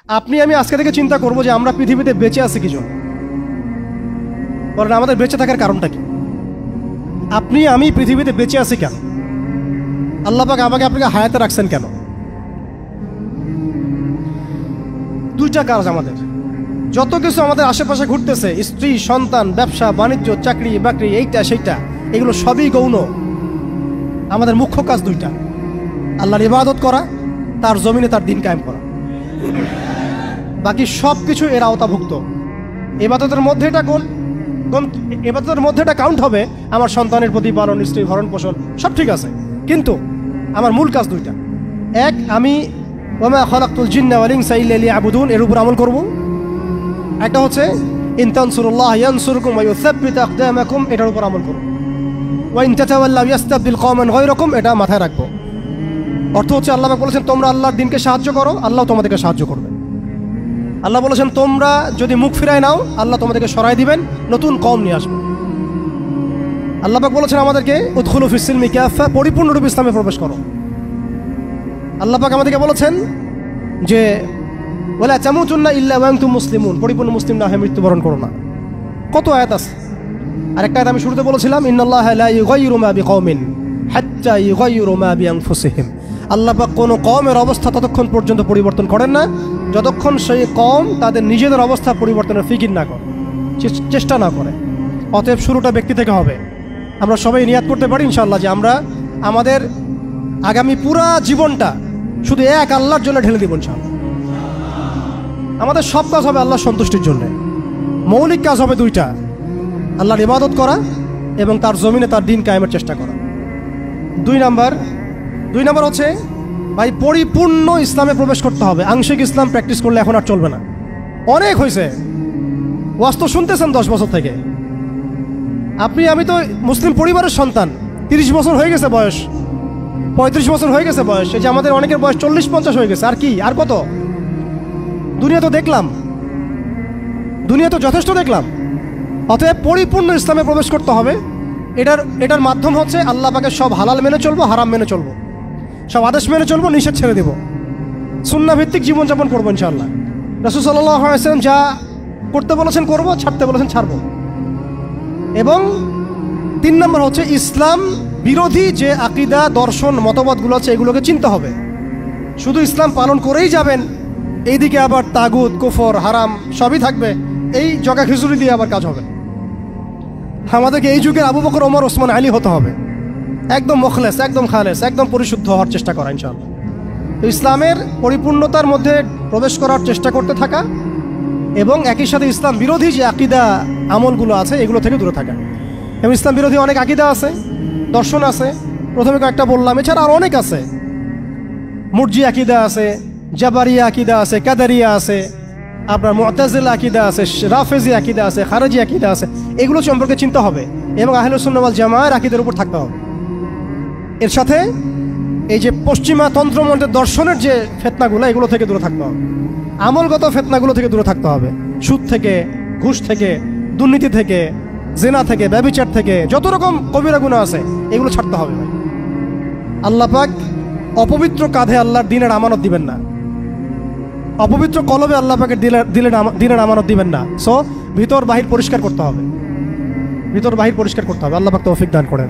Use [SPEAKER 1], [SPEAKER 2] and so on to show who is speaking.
[SPEAKER 1] আপনি আমি আজকে থেকে চিন্তা করব যে আমরা পৃথিবীতে বেঁচে আছি কি জন্য, বলেন আমাদের বেঁচে থাকার কারণটা কি? আপনি আমি পৃথিবীতে বেঁচে আছি কেন? আল্লাহ পাক আমাকে আপনাকে হায়াতে রাখছেন কেন? দুইটা কাজ আমাদের। যত কিছু আমাদের আশেপাশে ঘুরতেছে, স্ত্রী, সন্তান, ব্যবসা বাণিজ্য, চাকরি বাকরি, এইটা সেইটা, এগুলো সবই গৌণ। আমাদের মুখ্য কাজ দুইটা: আল্লাহর ইবাদত করা, তার জমিনে তার দিন কায়েম করা। বাকি সব কিছু এর আওতাভুক্ত। ইবাদতের মধ্যে এটা ইবাদতের মধ্যে এটা কাউন্ট হবে। আমার সন্তানের প্রতিপালন, স্ত্রী ভরণ পোষণ সব ঠিক আছে, কিন্তু আমার মূল কাজ দুইটা। এক, আমি ওয়া মা খালাকতুল জিন্না ওয়াল ইনসা ইল্লা লিয়াবুদুন, এর উপর আমল করব। একটা হচ্ছে ইন তানসুরুল্লাহ ইয়ানসুরকুম ওয়া ইউসাব্বিত আকদামাকুম, এটার উপর আমল করব। ওয়া ইন তাতাওয়াল্লাউ ইয়াস্তাবদিল কওমান গায়রাকুম, এটা মাথায় রাখবো। অর্থ হচ্ছে আল্লাহ বলেছেন তোমরা আল্লাহর দিনকে সাহায্য করো, আল্লাহ তোমাদেরকে সাহায্য করবে। আল্লাহ বলেছেন তোমরা যদি মুখ ফিরায় নাও, আল্লাহ তোমাদেরকে সরাই দিবেন, নতুন কওম নিয়ে আসবেন। আল্লাহ পাক বলেছেন আমাদেরকে উদখুলু ফিস সিলমি কাফা, পরিপূর্ণরূপে ইসলামে প্রবেশ করো। আল্লাহ পাক আমাদেরকে বলেছেন যে ওয়ালা তামুতুন্না ইল্লা ওয়া আনতুম মুসলিমুন, পরিপূর্ণ মুসলিম না হয়ে মৃত্যুবরণ করো না। কত আয়াত আছে। আরেকটা আয়াত আমি শুরুতে বলেছিলাম, ইন্নাল্লাহা লা ইউগাইয়িরু মা বিকওমিন হাত্তা ইউগাইয়িরু মা বিআনফুসিহিম। আল্লাহ পাক কোনো কওমের অবস্থা ততক্ষণ পর্যন্ত পরিবর্তন করেন না যতক্ষণ সেই কওম তাদের নিজেদের অবস্থা পরিবর্তনের ফিকির না করে, চেষ্টা না করে। অতএব শুরুটা ব্যক্তি থেকে হবে। আমরা সবাই নিয়াত করতে পারি ইনশাআল্লাহ যে আমরা আমাদের আগামী পুরা জীবনটা শুধু এক আল্লাহর জন্য ঢেলে দিব ইনশাআল্লাহ। আমাদের সব কাজ হবে আল্লাহর সন্তুষ্টির জন্য। মৌলিক কাজ হবে দুইটা: আল্লাহর ইবাদত করা এবং তার জমিনে তার দিন কায়েমের চেষ্টা করা। দুই নাম্বার হচ্ছে ভাই পরিপূর্ণ ইসলামে প্রবেশ করতে হবে। আংশিক ইসলাম প্র্যাকটিস করলে এখন আর চলবে না। অনেক হয়েছে, ওয়াজ তো শুনতেছেন 10 বছর থেকে। আমি তো মুসলিম পরিবারের সন্তান। 30 বছর হয়ে গেছে বয়স, 35 বছর হয়ে গেছে বয়স। এই যে আমাদের অনেকের বয়স 40-50 হয়ে গেছে। আর কি, আর কত? দুনিয়া তো দেখলাম, দুনিয়া তো যথেষ্ট দেখলাম। অতএব পরিপূর্ণ ইসলামে প্রবেশ করতে হবে। এটার মাধ্যম হচ্ছে আল্লাহ পাকের সব হালাল মেনে চলবো, হারাম মেনে চলবো, সব আদেশ মেনে চলবো, নিষেধ ছেড়ে দেবো, সুন্নাহ ভিত্তিক জীবনযাপন করবো ইনশাআল্লাহ। রাসূল সাল্লাল্লাহু আলাইহি ওয়াসাল্লাম যা করতে বলেছেন করবো, ছাড়তে বলেছেন ছাড়বো। এবং 3 নম্বর হচ্ছে ইসলাম বিরোধী যে আকীদা, দর্শন, মতবাদগুলো আছে এগুলোকে চিনতে হবে। শুধু ইসলাম পালন করেই যাবেন, এইদিকে আবার তাগুত, কুফর, হারাম সবই থাকবে, এই জগা খিচুড়ি দিয়ে আবার কাজ হবে। আমাদেরকে এই যুগের আবু বকর, ওমর, ওসমান, আলী হতে হবে। একদম মুখলেস, একদম খালেস, একদম পরিশুদ্ধ হওয়ার চেষ্টা করা ইনশাআল্লাহ। তো ইসলামের পরিপূর্ণতার মধ্যে প্রবেশ করার চেষ্টা করতে থাকা এবং একই সাথে ইসলাম বিরোধী যে আকীদা আমলগুলো আছে এগুলো থেকে দূরে থাকা। এবং ইসলাম বিরোধী অনেক আকীদা আছে, দর্শন আছে, প্রথমে কয়েকটা বললাম, এছাড়া আরও অনেক আছে। মুরজি আকীদা আছে, জাবারিয়া আকীদা আছে, কাদারিয়া আছে, আপনার মুতাজিলা আকীদা আছে, রাফেজি আকীদা আছে, খারেজি আকীদা আছে। এগুলো সম্পর্কে চিন্তা হবে এবং আহলে সুন্নাহ ওয়াল জামাআর আকীদার উপর থাকতে হবে। এর সাথে এই যে পশ্চিমা তন্ত্রমন্ত্রের দর্শনের যে ফেতনাগুলো, এগুলো থেকে দূরে থাকতে হবে। আমলগত ফেতনাগুলো থেকে দূরে থাকতে হবে। সুদ থেকে, ঘুষ থেকে, দুর্নীতি থেকে, জিনা থেকে, ব্যভিচার থেকে, যত রকম কবিরা গুনাহ আছে এগুলো ছাড়তে হবে ভাই। আল্লাহ পাক অপবিত্র কাঁধে আল্লাহর দিনের আমানত দিবেন না, অপবিত্র কলবে আল্লাহ পাকের দিনের আমানত দিবেন না। সো ভিতর বাহির পরিষ্কার করতে হবে, ভিতর বাহির পরিষ্কার করতে হবে। আল্লাহ পাক তৌফিক দান করেন।